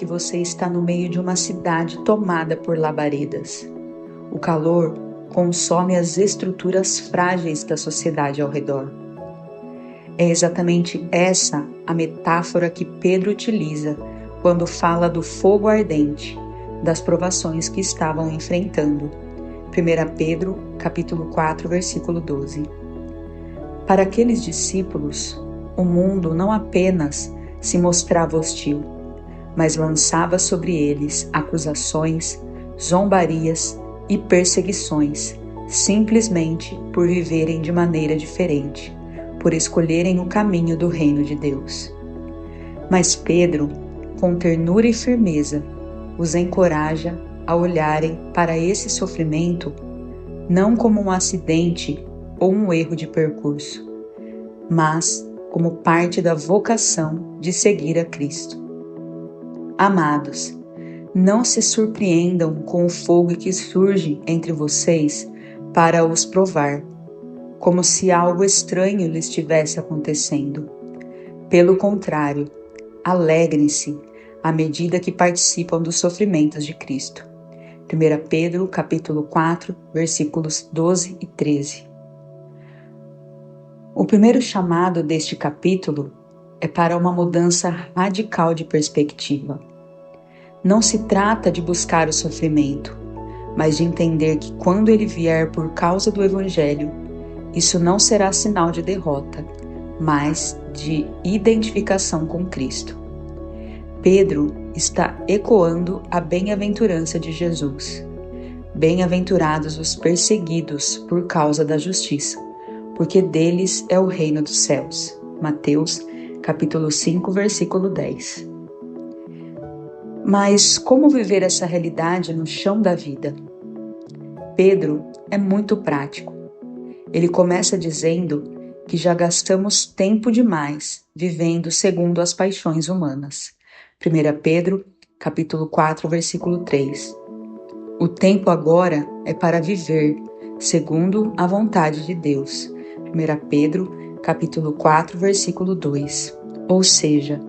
que você está no meio de uma cidade tomada por labaredas. O calor consome as estruturas frágeis da sociedade ao redor. É exatamente essa a metáfora que Pedro utiliza quando fala do fogo ardente, das provações que estavam enfrentando. 1 Pedro, capítulo 4, versículo 12. Para aqueles discípulos, o mundo não apenas se mostrava hostil, mas lançava sobre eles acusações, zombarias e perseguições, simplesmente por viverem de maneira diferente, por escolherem o caminho do reino de Deus. Mas Pedro, com ternura e firmeza, os encoraja a olharem para esse sofrimento não como um acidente ou um erro de percurso, mas como parte da vocação de seguir a Cristo. Amados, não se surpreendam com o fogo que surge entre vocês para os provar, como se algo estranho lhes estivesse acontecendo. Pelo contrário, alegrem-se à medida que participam dos sofrimentos de Cristo. 1 Pedro, capítulo 4, versículos 12 e 13. O primeiro chamado deste capítulo é para uma mudança radical de perspectiva. Não se trata de buscar o sofrimento, mas de entender que quando ele vier por causa do Evangelho, isso não será sinal de derrota, mas de identificação com Cristo. Pedro está ecoando a bem-aventurança de Jesus. Bem-aventurados os perseguidos por causa da justiça, porque deles é o reino dos céus. Mateus, capítulo 5, versículo 10. Mas como viver essa realidade no chão da vida? Pedro é muito prático. Ele começa dizendo que já gastamos tempo demais vivendo segundo as paixões humanas. 1 Pedro, capítulo 4, versículo 3. O tempo agora é para viver segundo a vontade de Deus. 1 Pedro, capítulo 4, versículo 2. Ou seja,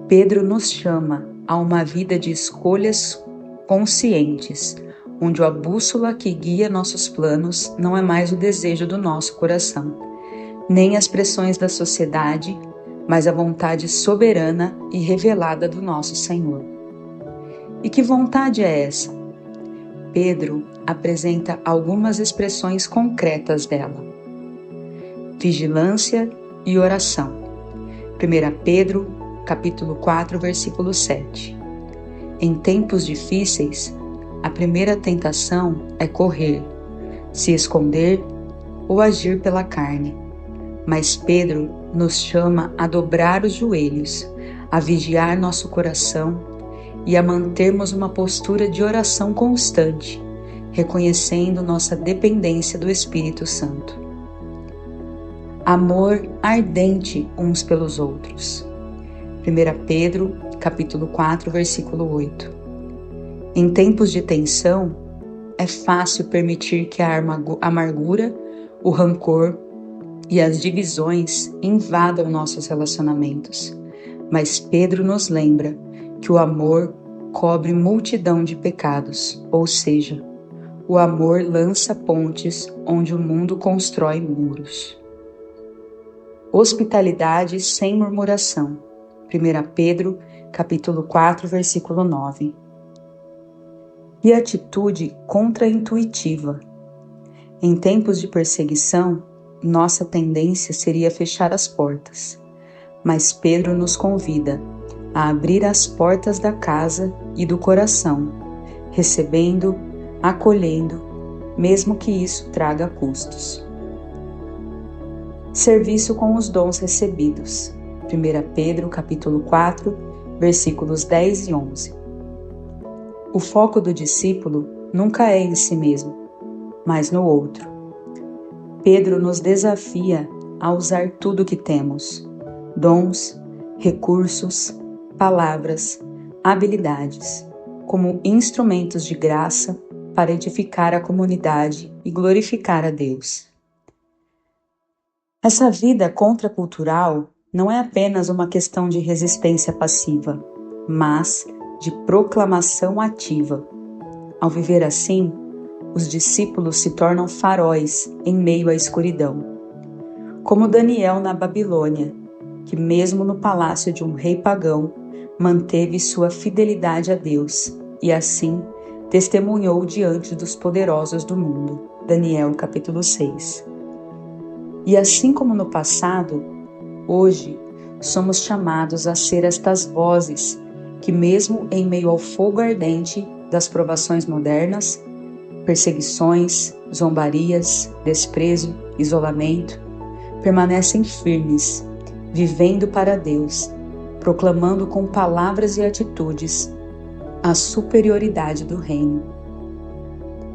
Pedro nos chama a uma vida de escolhas conscientes, onde a bússola que guia nossos planos não é mais o desejo do nosso coração, nem as pressões da sociedade, mas a vontade soberana e revelada do nosso Senhor. E que vontade é essa? Pedro apresenta algumas expressões concretas dela. Vigilância e oração. 1 Pedro, capítulo 4, versículo 7. Em tempos difíceis, a primeira tentação é correr, se esconder ou agir pela carne. Mas Pedro nos chama a dobrar os joelhos, a vigiar nosso coração e a mantermos uma postura de oração constante, reconhecendo nossa dependência do Espírito Santo. Amor ardente uns pelos outros. 1 Pedro, capítulo 4, versículo 8. Em tempos de tensão, é fácil permitir que a amargura, o rancor e as divisões invadam nossos relacionamentos. Mas Pedro nos lembra que o amor cobre multidão de pecados, ou seja, o amor lança pontes onde o mundo constrói muros. Hospitalidade sem murmuração. 1 Pedro, capítulo 4, versículo 9. E atitude contraintuitiva. Em tempos de perseguição, nossa tendência seria fechar as portas, mas Pedro nos convida a abrir as portas da casa e do coração, recebendo, acolhendo, mesmo que isso traga custos. Serviço com os dons recebidos. 1 Pedro, capítulo 4, versículos 10 e 11. O foco do discípulo nunca é em si mesmo, mas no outro. Pedro nos desafia a usar tudo o que temos: dons, recursos, palavras, habilidades, como instrumentos de graça para edificar a comunidade e glorificar a Deus. Essa vida contracultural não é apenas uma questão de resistência passiva, mas de proclamação ativa. Ao viver assim, os discípulos se tornam faróis em meio à escuridão. Como Daniel na Babilônia, que mesmo no palácio de um rei pagão, manteve sua fidelidade a Deus e assim testemunhou diante dos poderosos do mundo. Daniel capítulo 6. E assim como no passado, hoje somos chamados a ser estas vozes que mesmo em meio ao fogo ardente das provações modernas, perseguições, zombarias, desprezo, isolamento, permanecem firmes, vivendo para Deus, proclamando com palavras e atitudes a superioridade do reino.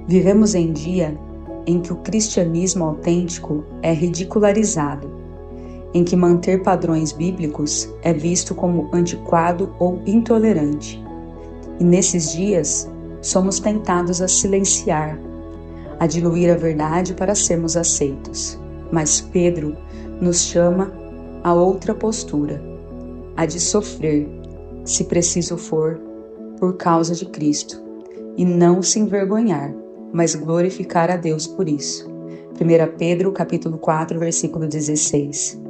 Vivemos em dia em que o cristianismo autêntico é ridicularizado, em que manter padrões bíblicos é visto como antiquado ou intolerante. E nesses dias, somos tentados a silenciar, a diluir a verdade para sermos aceitos. Mas Pedro nos chama a outra postura, a de sofrer, se preciso for, por causa de Cristo, e não se envergonhar, mas glorificar a Deus por isso. 1 Pedro capítulo 4, versículo 16.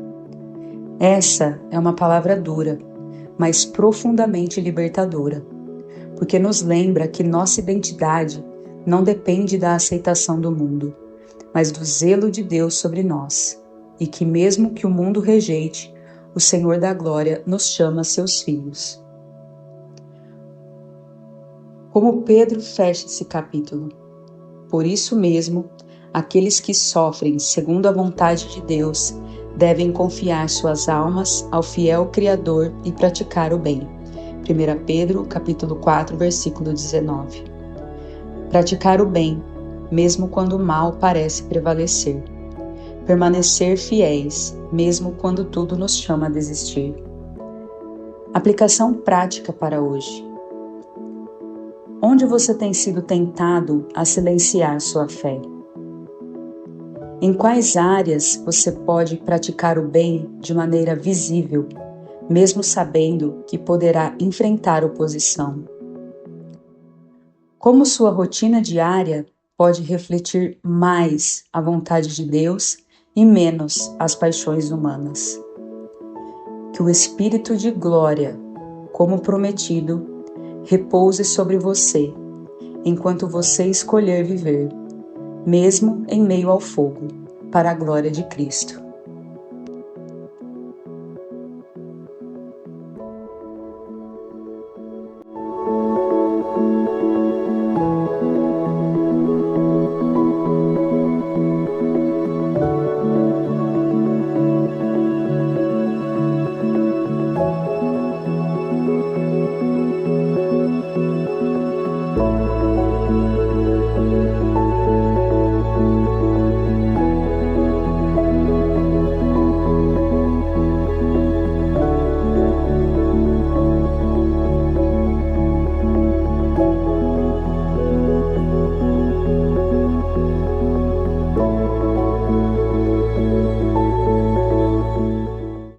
Essa é uma palavra dura, mas profundamente libertadora, porque nos lembra que nossa identidade não depende da aceitação do mundo, mas do zelo de Deus sobre nós, e que mesmo que o mundo rejeite, o Senhor da Glória nos chama seus filhos. Como Pedro fecha esse capítulo? Por isso mesmo, aqueles que sofrem segundo a vontade de Deus devem confiar suas almas ao fiel Criador e praticar o bem. 1 Pedro capítulo 4, versículo 19. Praticar o bem, mesmo quando o mal parece prevalecer. Permanecer fiéis, mesmo quando tudo nos chama a desistir. Aplicação prática para hoje. Onde você tem sido tentado a silenciar sua fé? Em quais áreas você pode praticar o bem de maneira visível, mesmo sabendo que poderá enfrentar oposição? Como sua rotina diária pode refletir mais a vontade de Deus e menos as paixões humanas? Que o Espírito de glória, como prometido, repouse sobre você, enquanto você escolher viver, mesmo em meio ao fogo, para a glória de Cristo.